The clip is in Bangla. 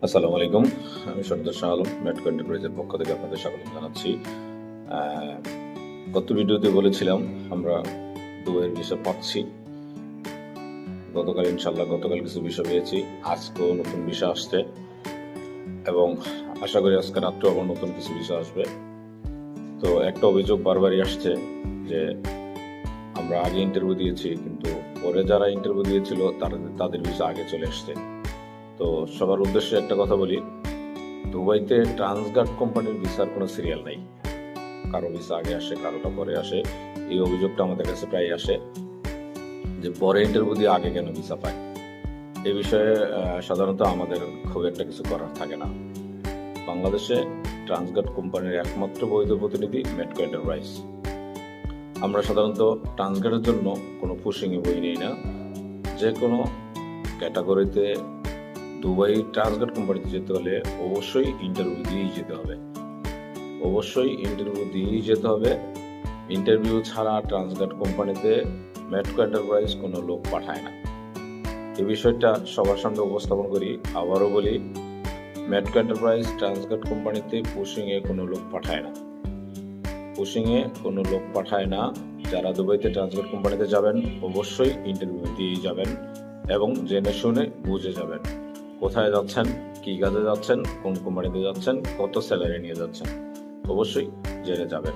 আসসালামু আলাইকুম। আমি সর্দার শাহ আলম মেটকো এন্টারপ্রাইজের পক্ষ থেকে আপনাদের স্বাগত জানাচ্ছি। গত ভিডিওতে বলেছিলাম আমরা দুবাইয়ের ভিসা পাচ্ছি। গতকাল কিছু ভিসা পেয়েছি, আজকেও নতুন ভিসা আসছে এবং আশা করি আজকে রাত্রেও আবার নতুন কিছু ভিসা আসবে। তো একটা অভিযোগ বারবারই আসছে যে আমরা আগে ইন্টারভিউ দিয়েছি, কিন্তু পরে যারা ইন্টারভিউ দিয়েছিল তাদের ভিসা আগে চলে আসছে। তো সবার উদ্দেশ্যে একটা কথা বলি, দুবাইতে ট্রান্সগার্ড কোম্পানির ভিসার কোনো সিরিয়াল নাই। কারো ভিসা আগে আসে, কারোটা পরে আসে। এই অভিযোগটা আমাদের কাছে প্রায় আসে যে পরে ইন্টারভিউ দিয়ে আগে কেন ভিসা পায়। এই বিষয়ে সাধারণত আমাদের খুব একটা কিছু করার থাকে না। বাংলাদেশে ট্রান্সগার্ড কোম্পানির একমাত্র বৈধ প্রতিনিধি মেটকো এন্টারপ্রাইজ। আমরা সাধারণত ট্রান্সগার্ডের জন্য কোনো পুশিংয়ে বই নিই না। যে কোনো ক্যাটাগরিতে দুবাই ট্রান্সগার্ড কোম্পানিতে যেতে হলে অবশ্যই ইন্টারভিউ দিয়েই যেতে হবে। ইন্টারভিউ ছাড়া ট্রান্সগার্ড কোম্পানিতে মেটকো এন্টারপ্রাইজ কোনো লোক পাঠায় না। এই বিষয়টা সবার সামনে উপস্থাপন করি। আবারও বলি, মেটকো এন্টারপ্রাইজ ট্রান্সগার্ড কোম্পানিতে পুশিংয়ে কোনো লোক পাঠায় না। যারা দুবাইতে ট্রান্সগার্ড কোম্পানিতে যাবেন অবশ্যই ইন্টারভিউ দিয়েই যাবেন এবং জেনে শুনে বুঝে যাবেন কোথায় যাচ্ছেন, কি কাজে যাচ্ছেন, কোন কোম্পানিতে যাচ্ছেন, কত স্যালারি নিয়ে যাচ্ছেন, অবশ্যই জেনে যাবেন।